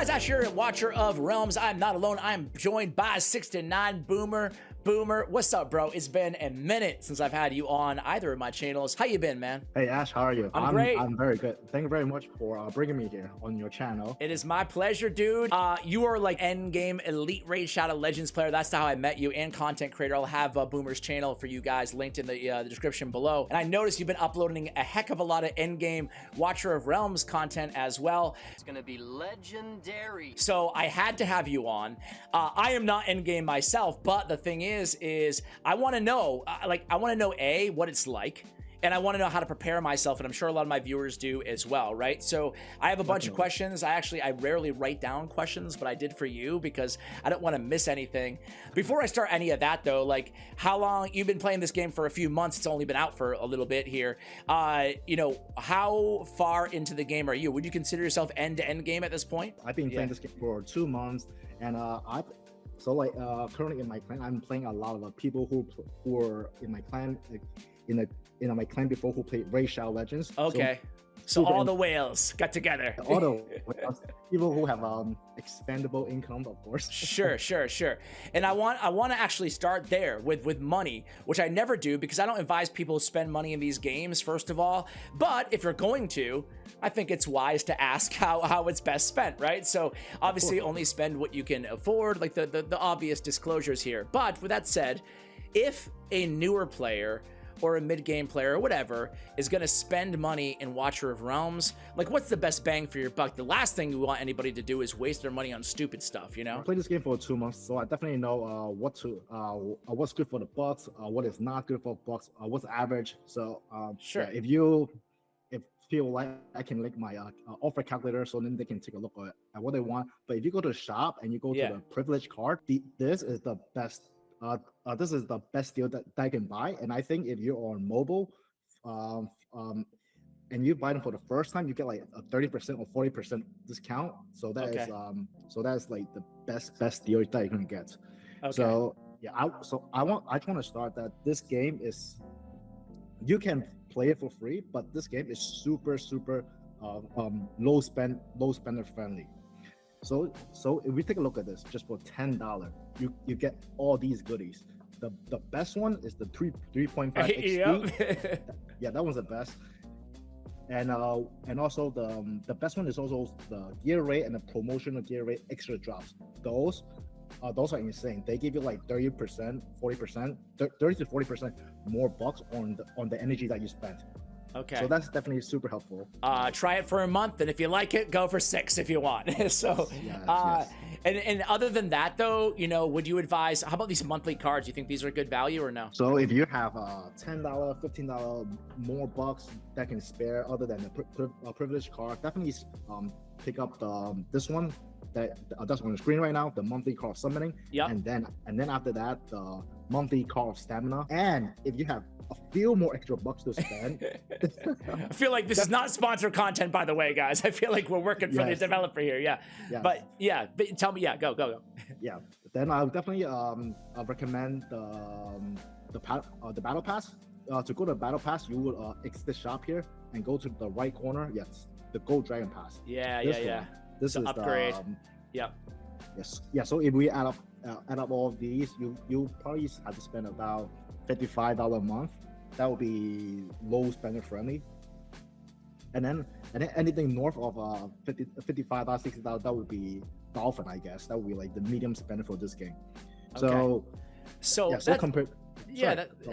guys, Asher, Watcher of Realms. I'm not alone. I'm joined by 69 Boomer. Boomer, what's up, bro? It's been a minute since I've had you on either of my channels. How you been, man? Hey Ash, how are you? I'm great. I'm very good. Thank you very much for bringing me here on your channel. It is my pleasure, dude. You are like Endgame Elite Raid Shadow Legends player. That's how I met you, and content creator. I'll have Boomer's channel for you guys linked in the description below. And I noticed you've been uploading a heck of a lot of Endgame Watcher of Realms content as well. It's gonna be legendary. So I had to have you on. I am not Endgame myself, but the thing is I want to know, I want to know what it's like, and I want to know how to prepare myself, and I'm sure a lot of my viewers do as well, right? So I have a bunch of questions. I rarely write down questions, but I did for you because I don't want to miss anything. Before I start any of that though, like, how long you've been playing this game? For a few months. It's only been out for a little bit here. You know, how far into the game are you? Would you consider yourself end-to-end game at this point? I've been playing this game for 2 months, and currently in my clan, I'm playing a lot of people who were in my clan, like, in my clan before, who played Raid Shadow Legends. Okay. So all the whales got together. All the people who have expendable income, of course. Sure. And I want to actually start there with money, which I never do because I don't advise people to spend money in these games, first of all. But if you're going to, I think it's wise to ask how it's best spent, right? So obviously only spend what you can afford, like the obvious disclosures here. But with that said, if a newer player or a mid-game player or whatever is going to spend money in Watcher of Realms, like, what's the best bang for your buck? The last thing we want anybody to do is waste their money on stupid stuff, you know? I played this game for 2 months, so I definitely know what's good for the bucks, what is not good for bucks, what's average. So sure. Yeah, if you feel like I can link my offer calculator, so then they can take a look at what they want. But if you go to the shop and you go to the privilege card, this is the best. This is the best deal that I can buy, and I think if you're on mobile, and you buy them for the first time, you get like a 30% or 40% discount. So that is that's like the best deal that you can get. Okay. So yeah, I just want to start that this game is, you can play it for free, but this game is super low spender friendly. So if we take a look at this, just for $10, you get all these goodies. The best one is the 3.5 XP. Yeah, that one's the best. And also the best one is also the gear rate and the promotional gear rate extra drops. Those are insane. They give you like 30%, 40%, 30 to 40% more bucks on the energy that you spent. Okay. So that's definitely super helpful. Try it for a month, and if you like it, go for 6 if you want. So, yes. And other than that, though, you know, would you advise? How about these monthly cards? Do you think these are good value or no? So if you have $10, $15 more bucks that can spare, other than the privilege card, definitely pick up this one that's on the screen right now, the monthly card summoning. Yeah. And then after that, the monthly card of stamina. And if you have a few more extra bucks to spend. I feel like this is not sponsored content, by the way, guys. I feel like we're working for the developer here. Yeah. Yes. But tell me, go. Yeah. Then I'll definitely recommend the battle pass. To go to the battle pass, you would exit the shop here and go to the right corner. Yes, the Gold Dragon Pass. Yeah. This is upgrade. Yes. Yeah. So if we add up all of these, you probably have to spend about $55 a month. That would be low spender friendly. And then anything north of $55, $60, that would be Dolphin, I guess. That would be like the medium spender for this game. Okay. So compared.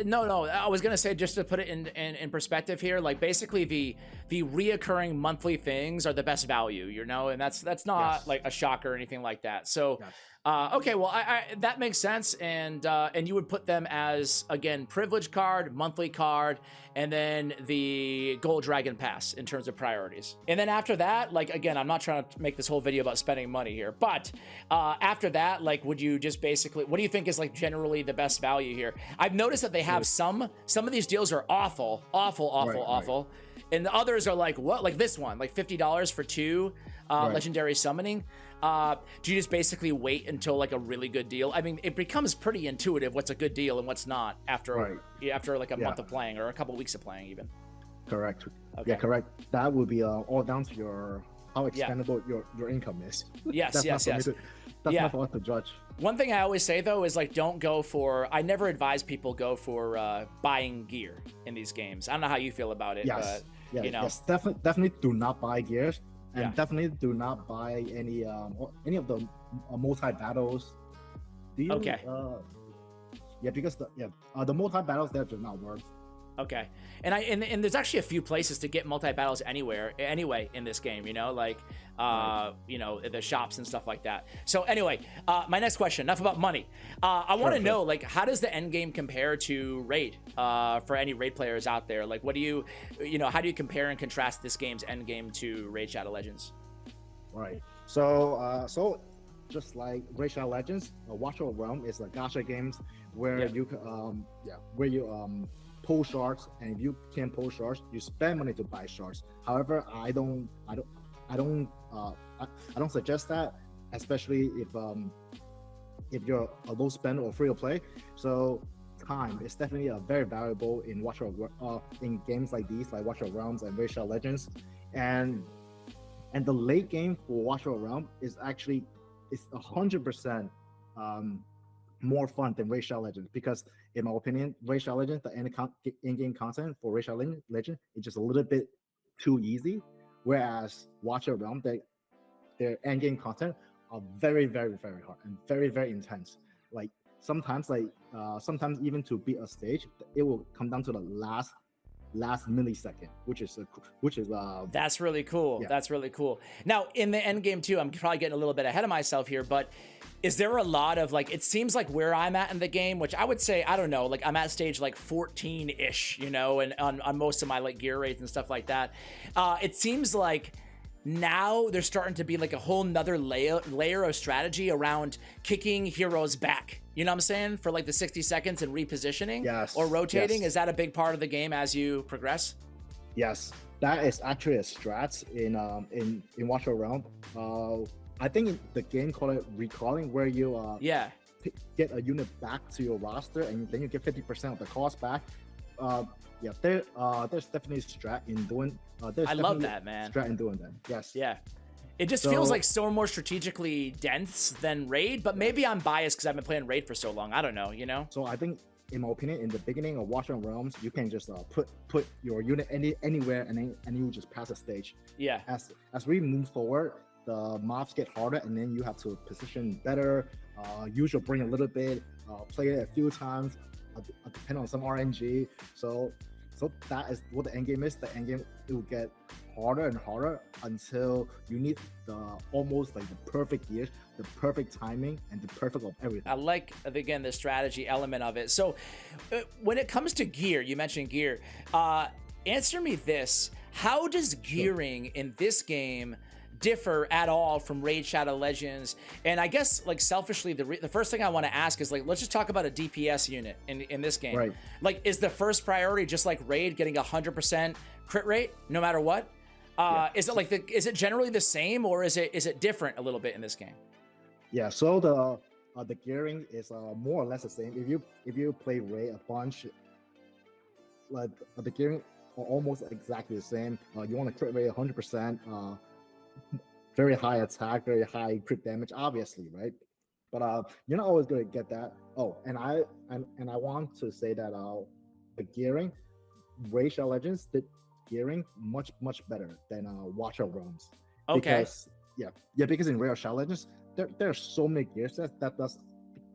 No. I was gonna say, just to put it in perspective here, like basically the reoccurring monthly things are the best value, you know, and that's not like a shocker or anything like that. So okay, well, I that makes sense, and you would put them as, again, privilege card, monthly card, and then the Gold Dragon Pass in terms of priorities. And then after that, like, again, I'm not trying to make this whole video about spending money here, but after that, like, would you just basically, what do you think is like generally the best value here? I've noticed that they have some of these deals are awful, and the others are like, what, like this one, like $50 for 2 legendary summoning. Do you just basically wait until like a really good deal? I mean, it becomes pretty intuitive what's a good deal and what's not after like a month of playing, or a couple weeks of playing even. Correct. Okay. Yeah, correct. That would be all down to your how expendable your income is. Yes, that's yes, yes. That's not for us to judge. One thing I always say though is like, don't go for. I never advise people go for buying gear in these games. I don't know how you feel about it, Yes, but you know, yes, definitely do not buy gears, and definitely do not buy any of the multi battles. Do you? Okay. Yeah, because the multi battles there do not work. Okay, and there's actually a few places to get multi battles anyway in this game, you know, like you know, the shops and stuff like that. So anyway, my next question, enough about money. I want to know, like, how does the end game compare to Raid for any Raid players out there? Like, what do you know, how do you compare and contrast this game's end game to Raid Shadow Legends? Right. So just like Raid Shadow Legends, Watcher of Realm is a gacha games where you pull shards, and if you can't pull shards, you spend money to buy shards. However, I don't suggest that, especially if you're a low spend or free to play. So time is definitely very valuable in in games like these, like Watcher of Realms and Raid Shadow Legends, and the late game for Watcher of Realm is 100% more fun than Raid Shadow Legends, because in my opinion, Raid Shadow Legends, the in-game content for Raid Shadow Legends is just a little bit too easy, whereas Watcher of Realm, their end-game content are very, very, very hard and very, very intense. Like sometimes even to beat a stage, it will come down to the last millisecond, which is that's really cool. That's really cool. Now in the end game too, I'm probably getting a little bit ahead of myself here, but is there a lot of, like, it seems like where I'm at in the game, which I would say, I don't know, like I'm at stage like 14-ish, you know, and on most of my like gear rates and stuff like that, it seems like now there's starting to be like a whole nother layer of strategy around kicking heroes back. You know what I'm saying? For like the 60 seconds and repositioning or rotating. Is that a big part of the game as you progress? Yes, that is actually a strat in Watcher Realm. I think the game called it recalling, where you get a unit back to your roster and then you get 50% of the cost back. There's definitely strat in doing. I love that, man. Strat in doing that. Yes. Yeah. It just feels like so more strategically dense than Raid, but maybe I'm biased because I've been playing Raid for so long. I don't know, you know? So I think, in my opinion, in the beginning of Watcher of Realms, you can just put your unit anywhere and you just pass a stage. Yeah. As we move forward, the mobs get harder, and then you have to position better, use your brain a little bit, play it a few times, depend on some RNG. So that is what the end game is. The end game, it will get harder and harder until you need almost like the perfect gears, the perfect timing, and the perfect of everything. I like, again, the strategy element of it. So when it comes to gear, you mentioned gear, answer me this: how does gearing in this game differ at all from Raid Shadow Legends? And I guess, like, selfishly, the first thing I want to ask is, like, let's just talk about a DPS unit in this game. Right. Like, is the first priority, just like Raid, getting 100% crit rate no matter what? Is it generally the same, or is it different a little bit in this game? Yeah, so the gearing is more or less the same. If you play Raid a bunch, like the gearing are almost exactly the same. You want to crit rate 100%, very high attack, very high crit damage, obviously, right? But you're not always going to get that. Oh, and I want to say that the gearing, Raid Shadow Legends did gearing much better than Watcher of Realms. Okay. Because in Raid Shadow Legends, there are so many gears that does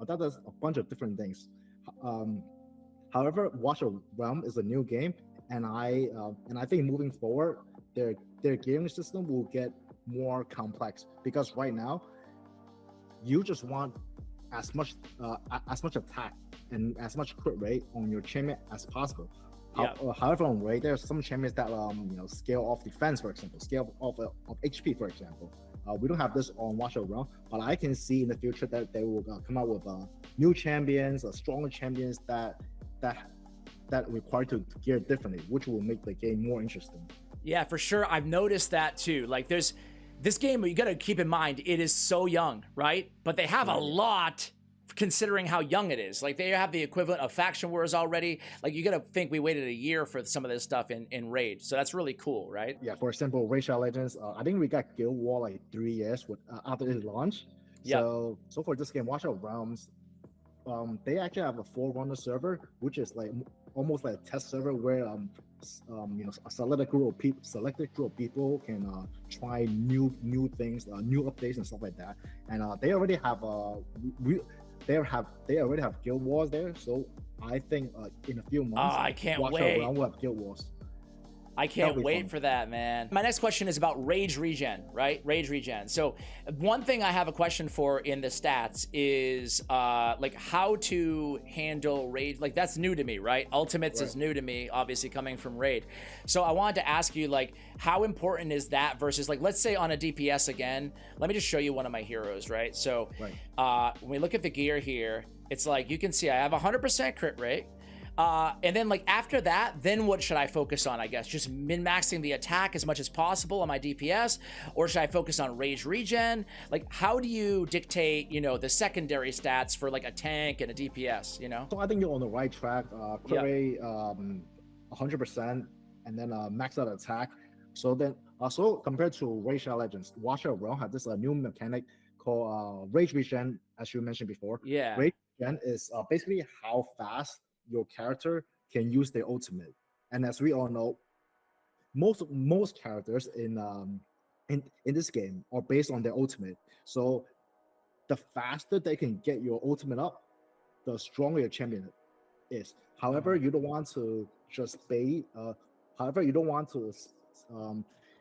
a bunch of different things. However, Watcher of Realm is a new game, and I think moving forward, their gearing system will get more complex, because right now you just want as much attack and as much crit rate on your champion as possible. However, on Raid, there are some champions that scale off defense, for example, scale off of HP, for example. We don't have this on Watcher of Realm, but I can see in the future that they will come out with new champions, stronger champions that require to gear differently, which will make the game more interesting. Yeah, for sure. I've noticed that too. Like, this game, you got to keep in mind, it is so young, right? But they have a lot considering how young it is. Like they have the equivalent of faction wars already. Like you got to think we waited a year for some of this stuff in Raid. So that's really cool, right? Yeah, for example, Raid Shadow Legends, I think we got Guild War like 3 years after it launched. So for this game, Watch of Realms, they actually have a forerunner server, which is like almost like a test server where a selected group of people can try new things, new updates and stuff like that. And they already have they already have Guild Wars there. So I think in a few months, I can't Watch wait. Around will have Guild Wars. I can't wait for that, man. My next question is about rage regen, right? Rage regen. So one thing I have a question for in the stats is like how to handle rage. Like that's new to me, right? Ultimates is new to me, obviously coming from Raid. So I wanted to ask you, like, how important is that versus, like, let's say on a DPS again, let me just show you one of my heroes, right? So when we look at the gear here, it's like you can see I have 100% crit rate. And then like after that, then what should I focus on? I guess just min-maxing the attack as much as possible on my DPS, or should I focus on rage regen? Like how do you dictate, you know, the secondary stats for like a tank and a DPS, you know? So I think you're on the right track. Crit rate 100%, and then max out attack. So then so compared to Raid Shadow Legends, Watcher of Realm have this new mechanic called rage regen, as you mentioned before. Rage regen is basically how fast your character can use their ultimate, and as we all know, most characters in this game are based on their ultimate. So the faster they can get your ultimate up, the stronger your champion is. However, you don't want to just bait. However, you don't want to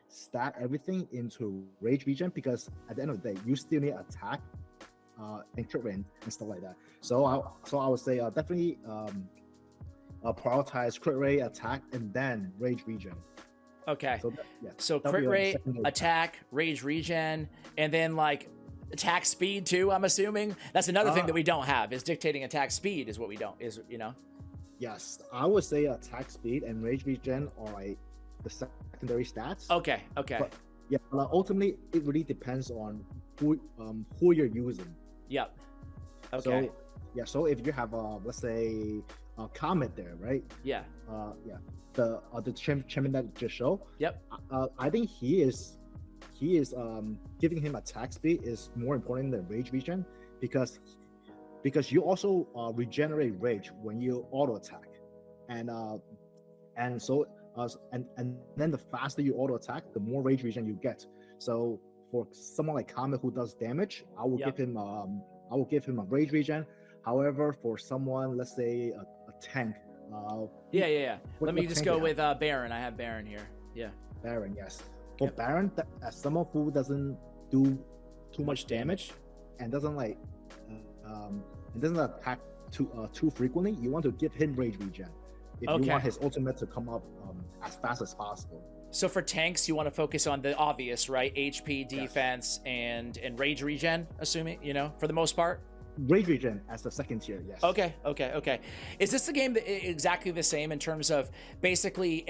stack everything into rage regen, because at the end of the day, you still need attack and crit rate and stuff like that. So I would say definitely prioritize crit rate, attack, and then rage regen. Okay. So crit rate, attack, rage regen, and then like attack speed too, I'm assuming. That's another thing that we don't have, is dictating attack speed is what we don't, is, you know? Yes, I would say attack speed and rage regen are like the secondary stats. Okay. But, yeah, but ultimately it really depends on who you're using. Yep. Okay. So if you have let's say Comet there, right? The champion that just showed. I think he is giving him attack speed is more important than rage regen, because you also regenerate rage when you auto attack, and then the faster you auto attack, the more rage regen you get. So for someone like Comet who does damage, I will give him a rage regen. However, for someone, let's say a tank, let me just go with Baron. I have Baron here. Baron, yes. For Baron, as someone who doesn't do too much damage and doesn't attack too frequently, you want to give him rage regen if you want his ultimate to come up as fast as possible. So for tanks, you want to focus on the obvious, right? HP, defense, and rage regen, assuming, you know, for the most part. Rage regen as the second tier, yes. Okay. Is this the game that exactly the same in terms of basically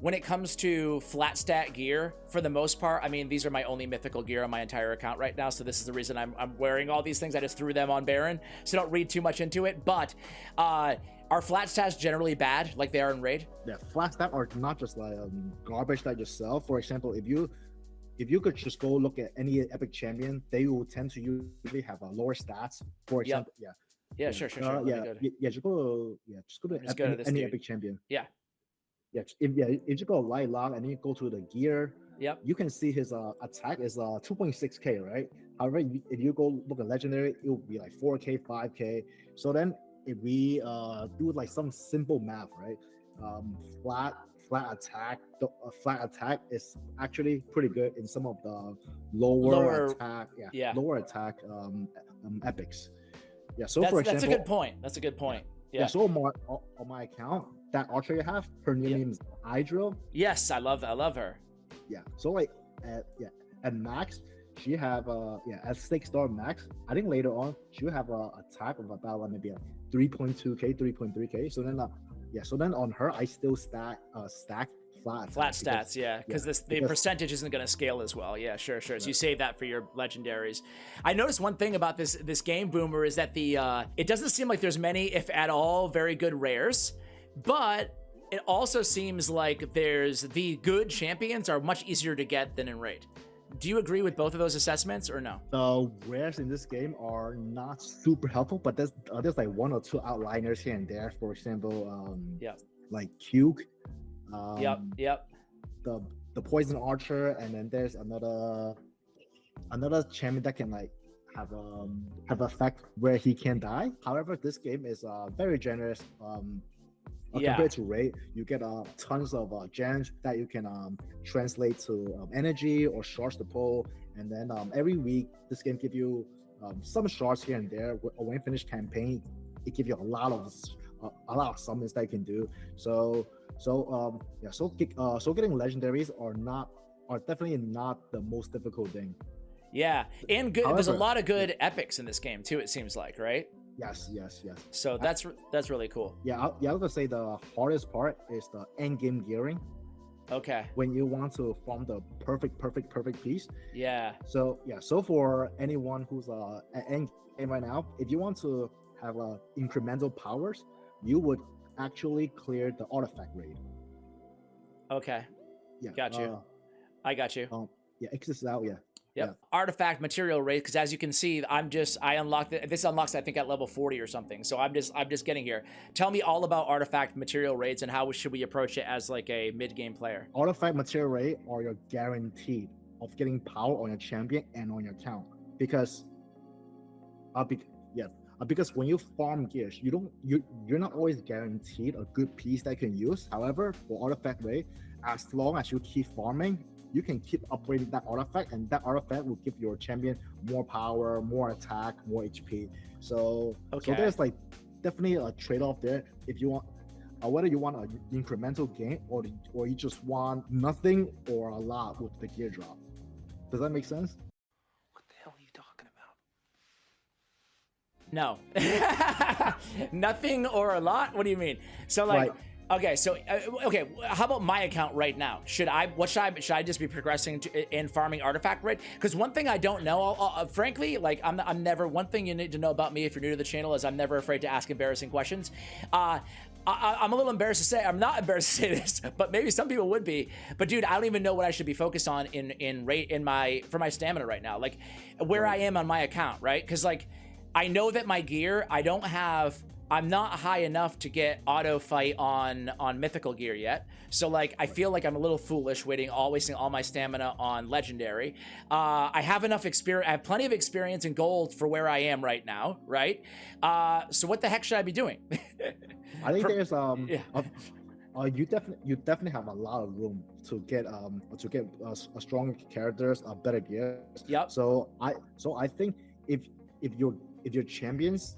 when it comes to flat stat gear, for the most part? I mean, these are my only mythical gear on my entire account right now, so this is the reason I'm wearing all these things. I just threw them on Baron, so don't read too much into it. But are flat stats generally bad, like they are in Raid? Yeah, flat stats are not just like garbage that you sell. For example, if you could just go look at any epic champion, they will tend to usually have lower stats. For example, sure. Just go to any epic champion. If you go light log and then you go to the gear, you can see his attack is 2.6k, right? However, if you go look at legendary, it will be like 4k, 5k. So then if we do like some simple math, right? Flat attack is actually pretty good in some of the lower attack epics. So for example, that's a good point. So on my account, that archer you have, her name is Hydro. Yes, I love her. So like at max, she have at 6-star max. I think later on she'll have a attack of about maybe 3.2k, 3.3k. So then on her, I still stack flat stats, yeah, because the percentage isn't going to scale as well. Yeah, sure. So you save that for your legendaries. I noticed one thing about this game, Boomer, is that it doesn't seem like there's many, if at all, very good rares, but it also seems like the good champions are much easier to get than in raid. Do you agree with both of those assessments or no? The rares in this game are not super helpful, but there's like one or two outliners here and there. For example, like Cuke. Yep. The poison archer, and then there's another champion that can like have effect where he can die. However, this game is very generous. Compared to raid, you get tons of gems that you can translate to energy or shards to pull, and then every week this game give you some shards here and there. When you finish campaign, it gives you a lot of summons that you can do. So getting legendaries are definitely not the most difficult thing. Yeah, and good. However, there's a lot of good epics in this game too. It seems like, right? Yes. So that's really cool. Yeah, I was gonna say the hardest part is the end game gearing. Okay. When you want to form the perfect piece. Yeah. So for anyone who's at end game right now, if you want to have incremental powers, you would actually clear the artifact raid. Okay. Yeah. Got you. I got you. Exit out. Yeah. Yep. Yeah. Artifact material rate, because as you can see, I unlocked it. This unlocks, I think, at level 40 or something. So I'm just getting here. Tell me all about artifact material rates and how should we approach it as like a mid-game player. Artifact material rate are your guaranteed of getting power on your champion and on your account, because when you farm gears, you're not always guaranteed a good piece that you can use. However, for artifact rate, as long as you keep farming, you can keep upgrading that artifact, and that artifact will give your champion more power, more attack, more HP. So there's like definitely a trade-off there. If you want, whether you want an incremental gain or you just want nothing or a lot with the gear drop. Does that make sense? What the hell are you talking about? No. Nothing or a lot? What do you mean? So like... Right. Okay, so how about my account right now? Should I just be progressing in farming artifact rate? Because one thing I don't know, frankly, like I'm never. One thing you need to know about me if you're new to the channel is I'm never afraid to ask embarrassing questions. I'm a little embarrassed to say. I'm not embarrassed to say this, but maybe some people would be. But dude, I don't even know what I should be focused on for my stamina right now. Like where I am on my account, right? Because like I know that my gear, I'm not high enough to get auto fight on mythical gear yet. So like, I feel like I'm a little foolish wasting all my stamina on legendary. I have enough experience. I have plenty of experience in gold for where I am right now. Right. So what the heck should I be doing? I think there's you definitely have a lot of room to get strong characters, better gear. Yep. So I think if your champions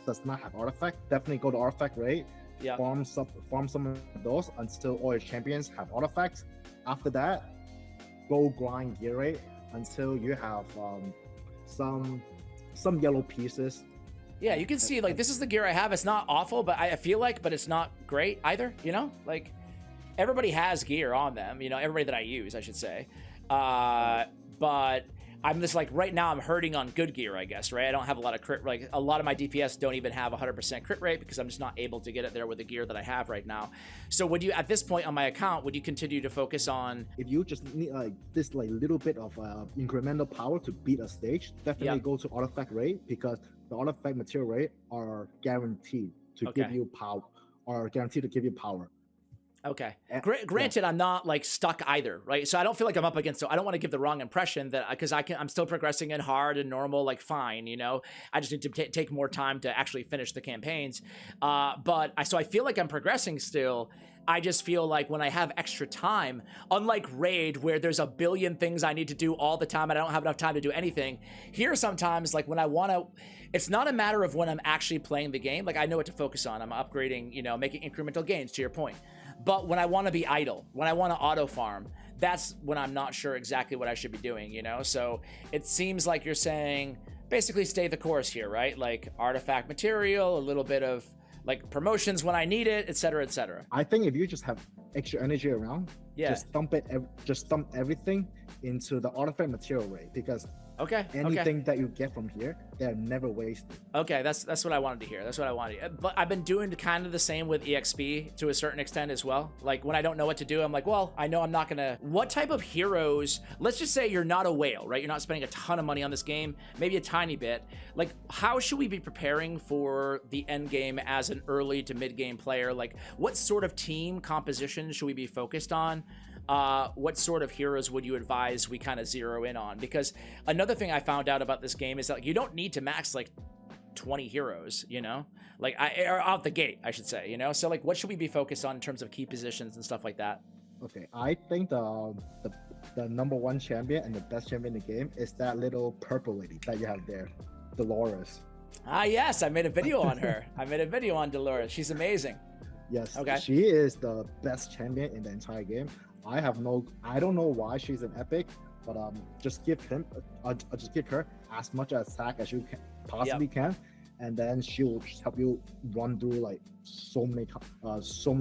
does not have artifact, definitely go to artifact rate. Yeah. Farm some of those until all your champions have artifacts. After that, go grind gear rate until you have some yellow pieces. Yeah, you can see like this is the gear I have. It's not awful, but I feel like, but it's not great either. You know, like everybody has gear on them. You know, everybody that I use, I should say. But I'm just like right now I'm hurting on good gear, I guess, right? I don't have a lot of crit, like a lot of my DPS don't even have 100% crit rate because I'm just not able to get it there with the gear that I have right now. So would you, at this point on my account, would you continue to focus on? If you just need like this like little bit of incremental power to beat a stage, definitely go to artifact rate, because the artifact material rate are guaranteed to give you power, or guaranteed to give you power. Okay. Granted, I'm not like stuck either, right? So I don't feel like I'm up against it. I don't want to give the wrong impression that because I'm still progressing in hard and normal, like fine, you know. I just need to take more time to actually finish the campaigns. So I feel like I'm progressing still. I just feel like when I have extra time, unlike Raid, where there's a billion things I need to do all the time and I don't have enough time to do anything, here sometimes, like when I want to, it's not a matter of when I'm actually playing the game. Like I know what to focus on. I'm upgrading, you know, making incremental gains, to your point. But when I want to be idle, when I want to auto farm, that's when I'm not sure exactly what I should be doing, you know? So it seems like you're saying basically stay the course here, right? Like artifact material, a little bit of like promotions when I need it, etc., etc. I think if you just have extra energy around, Yeah. just dump everything into the artifact material rate, because anything that you get from here, they're never wasted. Okay, that's what I wanted to hear. That's what I wanted. But I've been doing kind of the same with EXP to a certain extent as well. Like when I don't know what to do, I'm like, well, I know I'm not gonna. What type of heroes? Let's just say you're not a whale, right? You're not spending a ton of money on this game, maybe a tiny bit. Like, how should we be preparing for the end game as an early to mid game player? Like, what sort of team composition should we be focused on? What sort of heroes would you advise we kind of zero in on? Because another thing I found out about this game is that you don't need to max like 20 heroes, you know, like or out the gate, I should say, you know. So like, what should we be focused on in terms of key positions and stuff like that? Okay, I think the number one champion and the best champion in the game is that little purple lady that you have there, Dolores. Ah, yes, I made a video on her. I made a video on Dolores. She's amazing. Yes, okay. She is the best champion in the entire game. I don't know why she's an epic, but just give her as much attack as you can possibly can, and then she will just help you run through like so many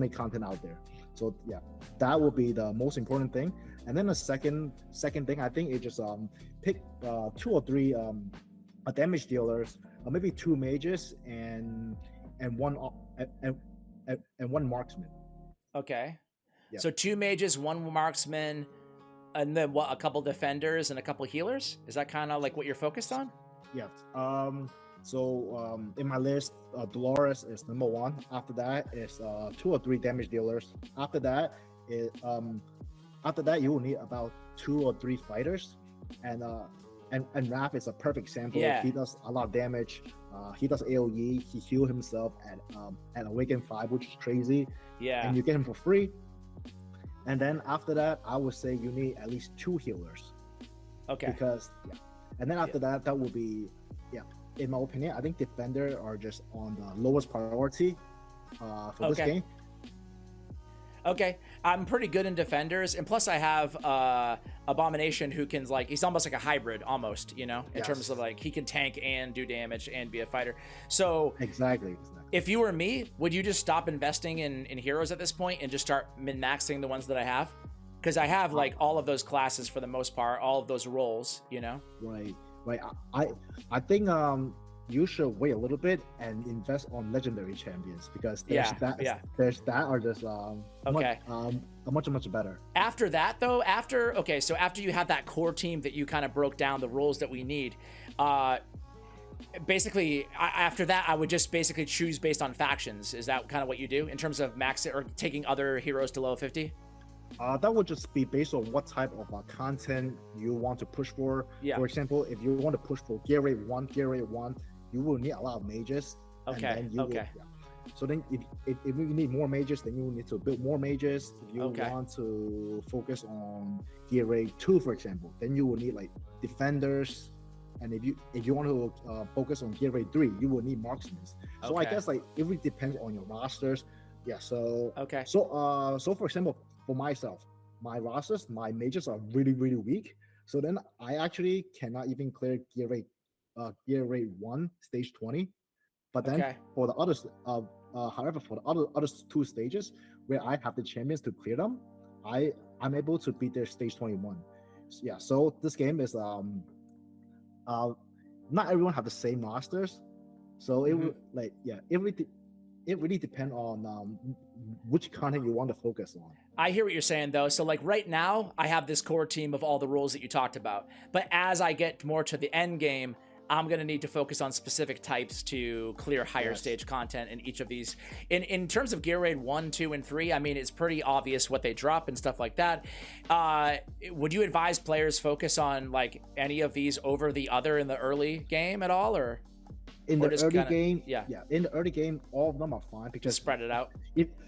content out there. So yeah, that will be the most important thing. And then the second thing, I think, is just pick 2 or 3 damage dealers, or maybe 2 mages and one marksman. Okay. Yeah. So 2 mages, 1 marksman, and then what? A couple defenders and a couple healers. Is that kind of like what you're focused on? Yeah. So in my list, Dolores is number 1. After that is 2 or 3 damage dealers. After that, you will need about 2 or 3 fighters, and Raph is a perfect example. Yeah. He does a lot of damage. He does AoE. He heals himself at Awaken 5, which is crazy. Yeah. And you get him for free. And then after that, I would say you need at least 2 healers. Okay. Because and then after that will be in my opinion, I think defender are just on the lowest priority for this game. Okay, I'm pretty good in defenders, and plus I have Abomination, who can, like, he's almost like a hybrid, almost, you know, in terms of like he can tank and do damage and be a fighter. So exactly. If you were me, would you just stop investing in heroes at this point and just start min-maxing the ones that I have? Because I have like all of those classes for the most part, all of those roles, you know. Right. I think you should wait a little bit and invest on legendary champions, because there's that are just much better. After that though, after you have that core team that you kind of broke down the roles that we need, basically after that I would just basically choose based on factions. Is that kind of what you do in terms of max or taking other heroes to level 50? That would just be based on what type of content you want to push for. Yeah. For example, if you want to push for gear rate 1, you will need a lot of mages. Okay. So then if you need more mages, then you will need to build more mages. If you want to focus on gear rate 2, for example, then you will need like defenders. And if you want to focus on gear rate 3, you will need marksmen. So I guess like it really depends on your rosters. Yeah. So So for example, for myself, my rosters, my mages are really, really weak. So then I actually cannot even clear gear rate 1, stage 20. But then for the others, however, for the other 2 stages where I have the champions to clear them, I'm able to beat their stage 21. Yeah. So this game is not everyone have the same rosters. So it would it really depends on which content you want to focus on. I hear what you're saying though. So like right now I have this core team of all the roles that you talked about, but as I get more to the end game, I'm going to need to focus on specific types to clear higher stage content in each of these. In terms of gear rate 1, 2, and 3, I mean, it's pretty obvious what they drop and stuff like that. Would you advise players focus on like any of these over the other in the early game at all, or? In the early game, in the early game, all of them are fine because just spread it out.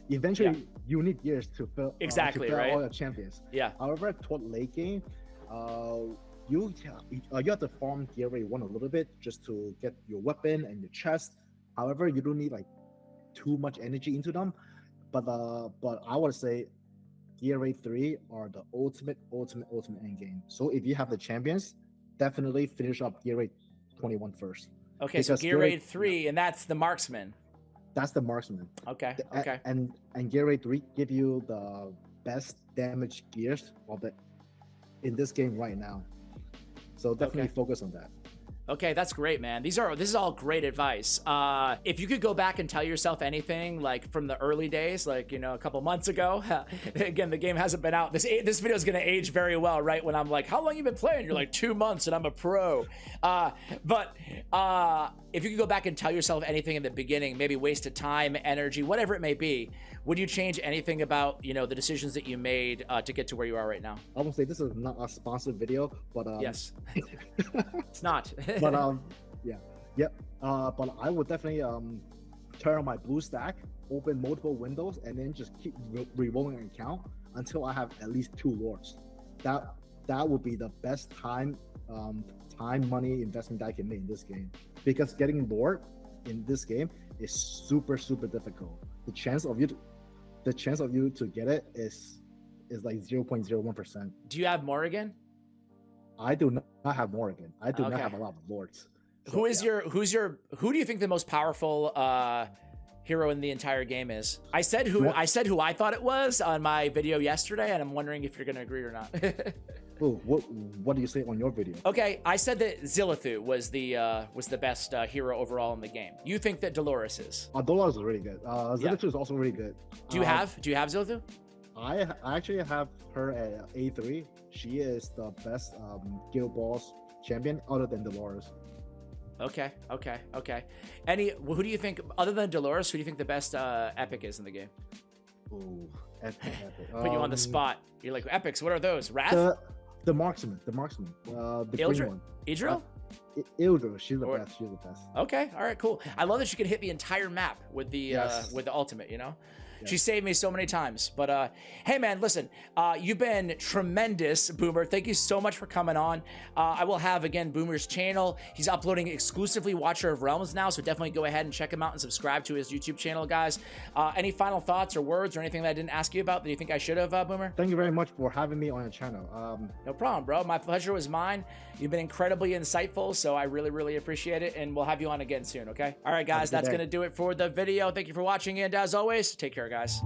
Eventually, you need gears to fill right? all your champions. Yeah. However, toward late game, you have to farm gear rate 1 a little bit just to get your weapon and your chest. However, you don't need like too much energy into them. But I would say gear rate 3 are the ultimate end game. So if you have the champions, definitely finish up gear rate 21 first. Okay, so gear rate 3, and that's the marksman. That's the marksman. Okay. And gear rate 3 give you the best damage gears in this game right now. So definitely focus on that. Okay, that's great, man. This is all great advice. If you could go back and tell yourself anything, like from the early days, like, you know, a couple months ago, again, the game hasn't been out. This video is going to age very well, right? When I'm like, how long you been playing? You're like 2 months and I'm a pro. But if you could go back and tell yourself anything in the beginning, maybe wasted time, energy, whatever it may be, would you change anything about, you know, the decisions that you made to get to where you are right now? I won't say this is not a sponsored video, but yes, it's not. But but I would definitely turn on my blue stack, open multiple windows, and then just keep re-rolling an account until I have at least 2 lords. That would be the best time money investment that I can make in this game, because getting lord in this game is super difficult. The chance of you to get it is like 0.01%. Do you have Morrigan? I do not have Morrigan. I do not have a lot of lords. So, who do you think the most powerful hero in the entire game is? I said who I thought it was on my video yesterday, and I'm wondering if you're gonna agree or not. Ooh, what do you say on your video? Okay, I said that Zilithu was the best hero overall in the game. You think that Dolores is? Dolores is really good. Zilithu is also really good. Do you have Zilithu? I actually have her at A3. She is the best Guild Boss champion other than Dolores. Okay. Who do you think, other than Dolores, who do you think the best epic is in the game? Ooh, epic. Put you on the spot. You're like, epics, what are those? Wrath? The marksman. The green one. Idril? Ildra, she's the best. Okay, all right, cool. I love that she can hit the entire map with the ultimate, you know? Yeah. She saved me so many times. But hey, man, listen, you've been tremendous, Boomer. Thank you so much for coming on. I will have, again, Boomer's channel. He's uploading exclusively Watcher of Realms now, so definitely go ahead and check him out and subscribe to his YouTube channel, guys. Any final thoughts or words or anything that I didn't ask you about that you think I should have, Boomer? Thank you very much for having me on your channel. No problem, bro. My pleasure was mine. You've been incredibly insightful, so I really appreciate it, and we'll have you on again soon, okay? All right, guys, that's going to do it for the video. Thank you for watching, and as always, take care, guys.